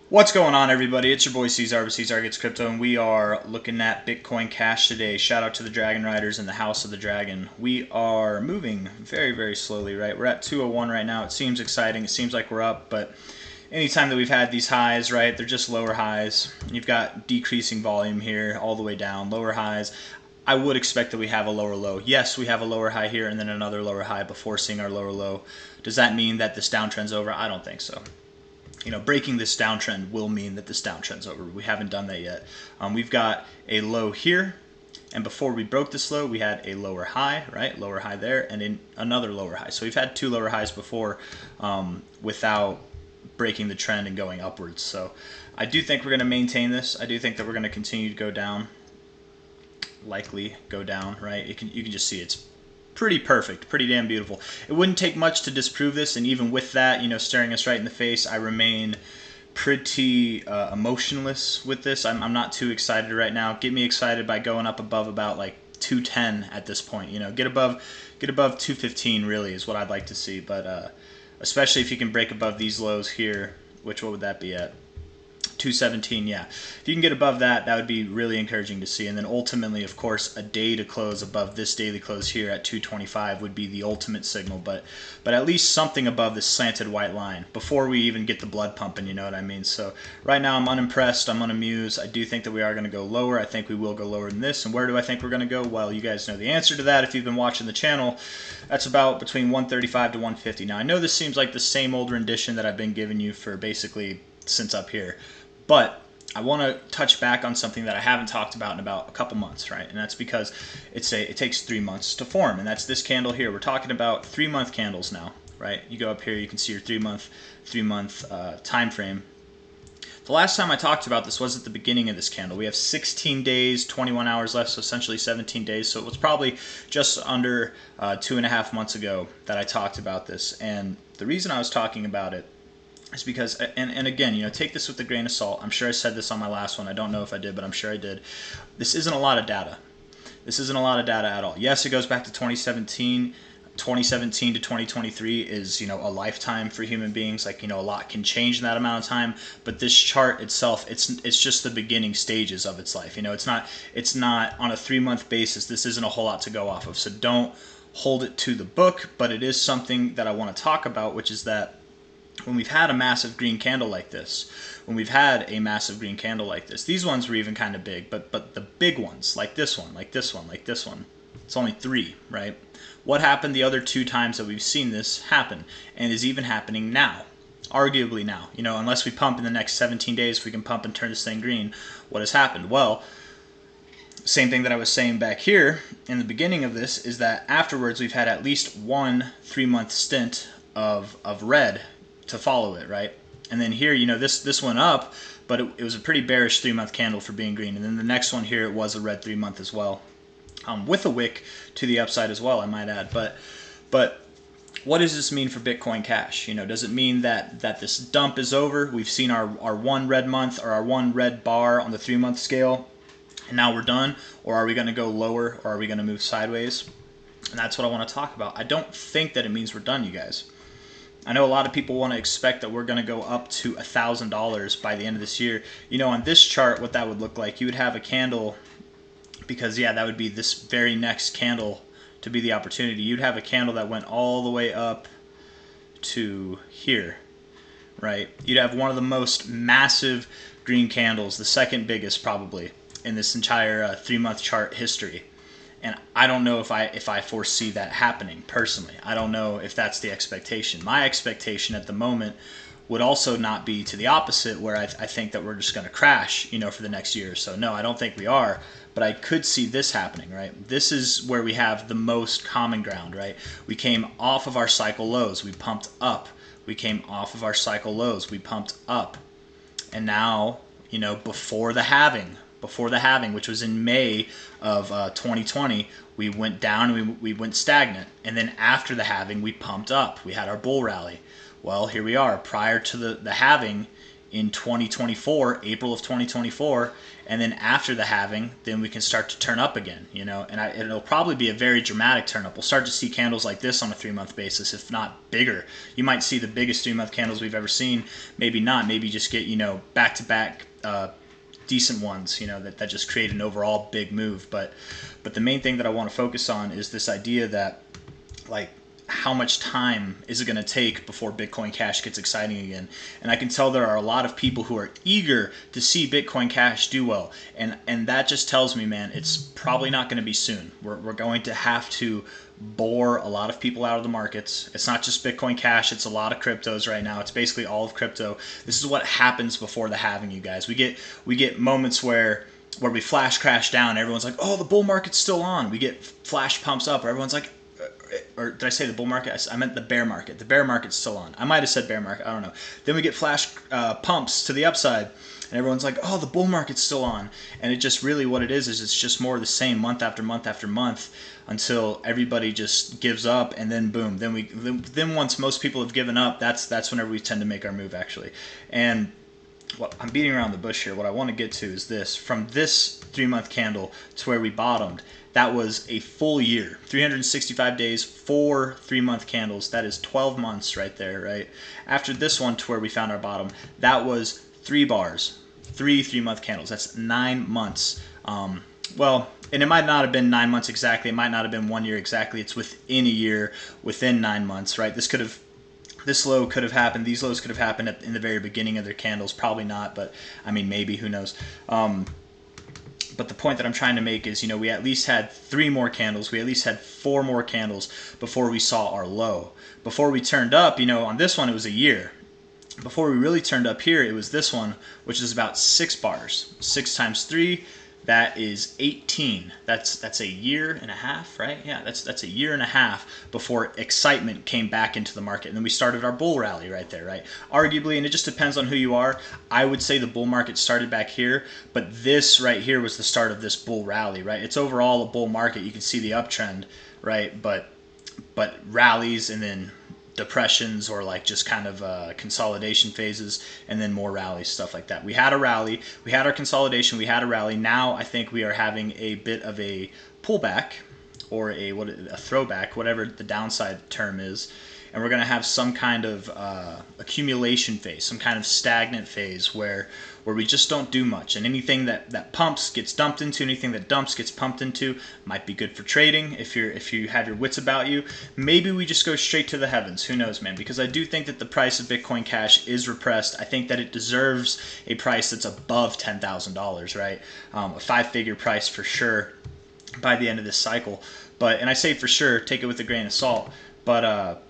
What's going on, everybody? It's your boy C-Zar with C-Zar Gets Crypto, and we are looking at Bitcoin Cash today. Shout out to the Dragon Riders and the House of the Dragon. We are moving very, very slowly, right? We're at 201 right now. It seems exciting. It seems like we're up, but anytime that we've had these highs, right, they're just lower highs. You've got decreasing volume here all the way down, lower highs. I would expect that we have a lower low. Yes, we have a lower high here and then another lower high before seeing our lower low. Does that mean that this downtrend's over? I don't think so. Breaking this downtrend will mean that this downtrend's over. We haven't done that yet. We've got a low here, and before we broke this low, we had a lower high, right? Lower high there, and then another lower high. So we've had two lower highs before without breaking the trend and going upwards. So I do think we're going to maintain this. I do think that we're going to continue to go down, likely go down, right? You can just see it's pretty perfect, pretty damn beautiful. It wouldn't take much to disprove this, and even with that, staring us right in the face, I remain pretty emotionless with this. I'm not too excited right now. Get me excited by going up above about like 210 at this point. Get above 215 really is what I'd like to see. But especially if you can break above these lows here, which what would that be at? 217, yeah. If you can get above that, that would be really encouraging to see. And then ultimately, of course, a day to close above this daily close here at 225 would be the ultimate signal. But at least something above this slanted white line before we even get the blood pumping, you know what I mean? So right now I'm unimpressed, I'm unamused. I do think that we are going to go lower. I think we will go lower than this. And where do I think we're going to go? Well, you guys know the answer to that if you've been watching the channel. That's about between 135 to 150. Now, I know this seems like the same old rendition that I've been giving you for basically since up here. But I want to touch back on something that I haven't talked about in about a couple months, right? And that's because it takes 3 months to form, and that's this candle here. We're talking about 3-month candles now, right? You go up here, you can see your 3-month time frame. The last time I talked about this was at the beginning of this candle. We have 16 days, 21 hours left, so essentially 17 days. So it was probably just under 2.5 months ago that I talked about this. And the reason I was talking about it is because, and again, take this with a grain of salt. I'm sure I said this on my last one. I don't know if I did, but I'm sure I did. This isn't a lot of data. This isn't a lot of data at all. Yes, it goes back to 2017. 2017 to 2023 is, a lifetime for human beings. Like, a lot can change in that amount of time. But this chart itself, it's just the beginning stages of its life. It's not on a 3-month basis. This isn't a whole lot to go off of. So don't hold it to the book. But it is something that I want to talk about, which is that when we've had a massive green candle like this, these ones were even kind of big, but the big ones, like this one, it's only 3, right? What happened the other 2 times that we've seen this happen, and is even happening now, arguably now, unless we pump in the next 17 days, if we can pump and turn this thing green, what has happened? Well, same thing that I was saying back here in the beginning of this is that afterwards we've had at least one 3-month stint of red to follow it, right? And then here, this went up, but it was a pretty bearish 3-month candle for being green. And then the next one here, it was a red 3-month as well, with a wick to the upside as well, I might add. But what does this mean for Bitcoin Cash? Does it mean that this dump is over? We've seen our one red month, or our one red bar on the 3-month scale, and now we're done? Or are we going to go lower, or are we going to move sideways? And that's what I want to talk about. I don't think that it means we're done, you guys. I know a lot of people want to expect that we're going to go up to $1,000 by the end of this year. On this chart, what that would look like, you would have a candle, because, yeah, that would be this very next candle to be the opportunity. You'd have a candle that went all the way up to here, right? You'd have one of the most massive green candles, the second biggest probably, in this entire 3-month chart history. And I don't know if I foresee that happening personally. I don't know if that's the expectation. My expectation at the moment would also not be to the opposite, where I think that we're just going to crash, for the next year or so. No, I don't think we are, but I could see this happening, right? This is where we have the most common ground, right? We came off of our cycle lows, we pumped up. We came off of our cycle lows, we pumped up. And now, before the halving, which was in May of 2020, we went down, we went stagnant. And then after the halving, we pumped up. We had our bull rally. Well, here we are. Prior to the halving in 2024, April of 2024, and then after the halving, then we can start to turn up again, you know, and it'll probably be a very dramatic turn up. We'll start to see candles like this on a 3-month basis, if not bigger. You might see the biggest 3-month candles we've ever seen, maybe not, maybe just get, you know, back-to-back decent ones, you know, that just create an overall big move. But the main thing that I want to focus on is this idea that, like, how much time is it going to take before Bitcoin Cash gets exciting again? And I can tell there are a lot of people who are eager to see Bitcoin Cash do well, and that just tells me, man, it's probably not going to be soon. We're going to have to bore a lot of people out of the markets. It's not just Bitcoin Cash, it's a lot of cryptos right now. It's basically all of crypto. This is what happens before the halving, you guys. We get moments where we flash crash down, everyone's like, oh, the bull market's still on. We get flash pumps up, or everyone's like, or did I say the bull market? I meant the bear market. The bear market's still on. I might have said bear market. I don't know. Then we get flash pumps to the upside, and everyone's like, oh, the bull market's still on. And it just really, what it is it's just more of the same month after month after month until everybody just gives up, and then boom. Then once most people have given up, that's whenever we tend to make our move, actually. And what I'm beating around the bush here. What I want to get to is this. From this 3-month candle to where we bottomed, that was a full year, 365 days, 4 3-month candles. That is 12 months right there, right? After this one to where we found our bottom, that was 3 bars, 3 3-month candles. That's 9 months. Well, and it might not have been 9 months exactly. It might not have been 1 year exactly. It's within a year, within 9 months, right? This low could have happened. These lows could have happened in the very beginning of their candles. Probably not, but I mean, maybe, who knows? But the point that I'm trying to make is, you know, we at least had 3 more candles. We at least had 4 more candles before we saw our low. Before we turned up, you know, on this one, it was a year. Before we really turned up here, it was this one, which is about 6 bars. 6 times 3, that is 18. That's a year and a half, right? Yeah, that's a year and a half before excitement came back into the market. And then we started our bull rally right there, right? Arguably, and it just depends on who you are, I would say the bull market started back here, but this right here was the start of this bull rally, right? It's overall a bull market. You can see the uptrend, right? But rallies and then depressions, or like just kind of consolidation phases, and then more rallies, stuff like that. We had a rally, we had our consolidation, we had a rally. Now I think we are having a bit of a pullback, or a throwback, whatever the downside term is, and we're going to have some kind of accumulation phase, some kind of stagnant phase where we just don't do much, and anything that pumps gets dumped into, anything that dumps gets pumped into. Might be good for trading if you have your wits about you. Maybe we just go straight to the heavens. Who knows, man? Because I do think that the price of Bitcoin Cash is repressed. I think that it deserves a price that's above $10,000, right? A 5-figure price for sure by the end of this cycle. And I say for sure, take it with a grain of salt. But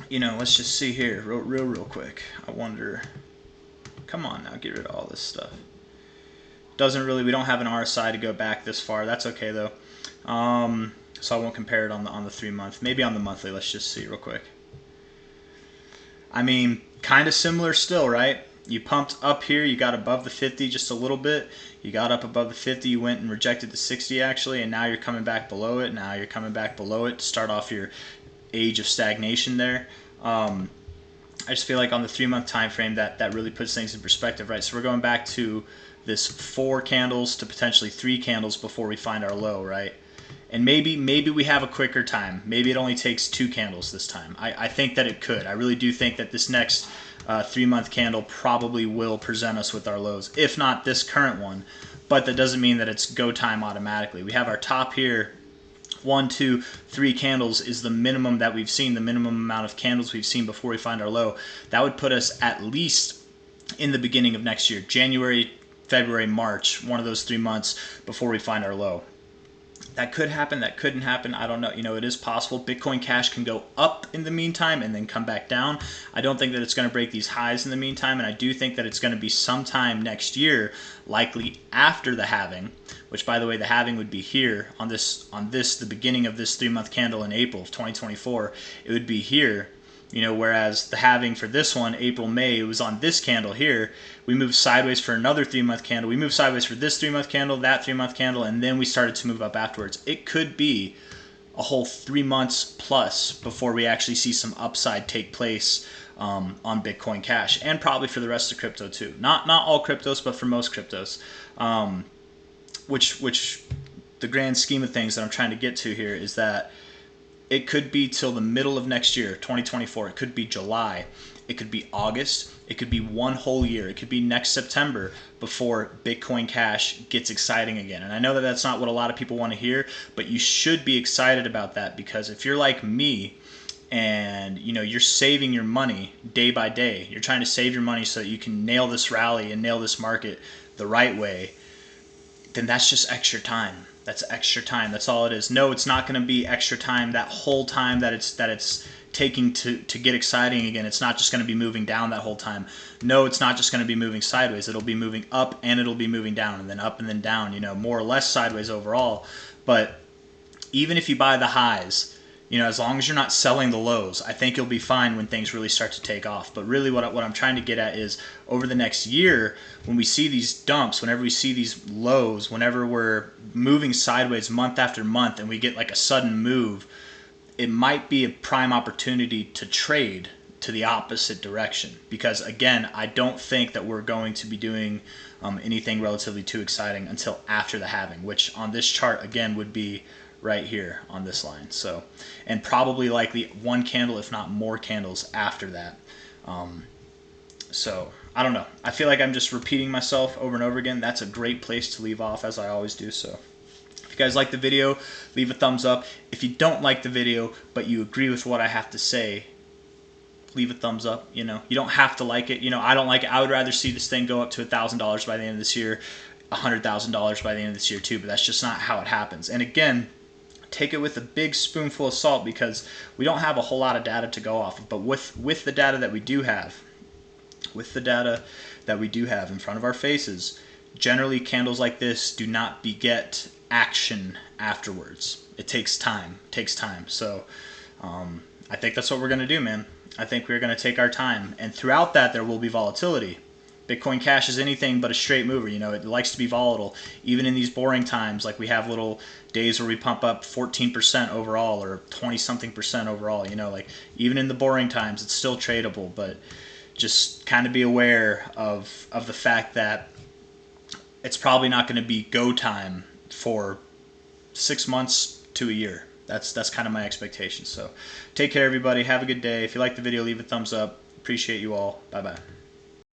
you know, let's just see here real quick. I wonder. Come on now, get rid of all this stuff. We don't have an RSI to go back this far. That's okay though. So I won't compare it on the 3-month. Maybe on the monthly. Let's just see real quick. I mean, kind of similar still, right? You pumped up here, you got above the 50 just a little bit. You got up above the 50, you went and rejected the 60 actually, and now you're coming back below it. Now you're coming back below it to start off your age of stagnation there. I just feel like on the 3-month time frame that really puts things in perspective, right? So we're going back to this 4 candles to potentially 3 candles before we find our low, right? And maybe we have a quicker time. Maybe it only takes 2 candles this time. I think that it could. I really do think that this next 3-month candle probably will present us with our lows, if not this current one. But that doesn't mean that it's go time automatically. We have our top here. 1, 2, 3 candles is the minimum that we've seen, the minimum amount of candles we've seen before we find our low. That would put us at least in the beginning of next year, January, February, March, one of those 3 months before we find our low. That could happen, that couldn't happen, I don't know. You know, it is possible. Bitcoin Cash can go up in the meantime and then come back down. I don't think that it's going to break these highs in the meantime, and I do think that it's going to be sometime next year, likely after the halving, which, by the way, the halving would be here on the beginning of this 3-month candle in April of 2024. It would be here. You know, whereas the halving for this one, April, May, it was on this candle here. We moved sideways for another 3-month candle. We moved sideways for this 3-month candle, that 3-month candle, and then we started to move up afterwards. It could be a whole 3 months plus before we actually see some upside take place on Bitcoin Cash, and probably for the rest of crypto too. Not all cryptos, but for most cryptos. Which the grand scheme of things that I'm trying to get to here is that it could be till the middle of next year, 2024. It could be July. It could be August. It could be one whole year. It could be next September before Bitcoin Cash gets exciting again. And I know that that's not what a lot of people want to hear, but you should be excited about that, because if you're like me and you're saving your money day by day, you're trying to save your money so that you can nail this rally and nail this market the right way, then that's just extra time. That's extra time. That's all it is. No, it's not going to be extra time that whole time that it's taking to get exciting again. It's not just going to be moving down that whole time. No, it's not just going to be moving sideways. It'll be moving up and it'll be moving down, and then up and then down, more or less sideways overall. But even if you buy the highs, as long as you're not selling the lows, I think you'll be fine when things really start to take off. But really what I'm trying to get at is, over the next year, when we see these dumps, whenever we see these lows, whenever we're moving sideways month after month and we get like a sudden move, it might be a prime opportunity to trade to the opposite direction. Because again, I don't think that we're going to be doing anything relatively too exciting until after the halving, which on this chart again would be right here on this line. So, and probably likely one candle, if not more candles after that. So I don't know. I feel like I'm just repeating myself over and over again. That's a great place to leave off, as I always do. So if you guys like the video, leave a thumbs up. If you don't like the video, but you agree with what I have to say, leave a thumbs up. You don't have to like it. I don't like it. I would rather see this thing go up to $1,000 by the end of this year, $100,000 by the end of this year too, but that's just not how it happens. And again, take it with a big spoonful of salt, because we don't have a whole lot of data to go off of. But with the data that we do have, in front of our faces, generally candles like this do not beget action afterwards. It takes time. So I think that's what we're going to do, man. I think we're going to take our time, and throughout that there will be volatility. Bitcoin Cash is anything but a straight mover. It likes to be volatile. Even in these boring times, like we have little days where we pump up 14% overall or 20-something% overall. Like even in the boring times, it's still tradable. But just kind of be aware of the fact that it's probably not going to be go time for 6 months to a year. That's kind of my expectation. So take care, everybody. Have a good day. If you like the video, leave a thumbs up. Appreciate you all. Bye-bye.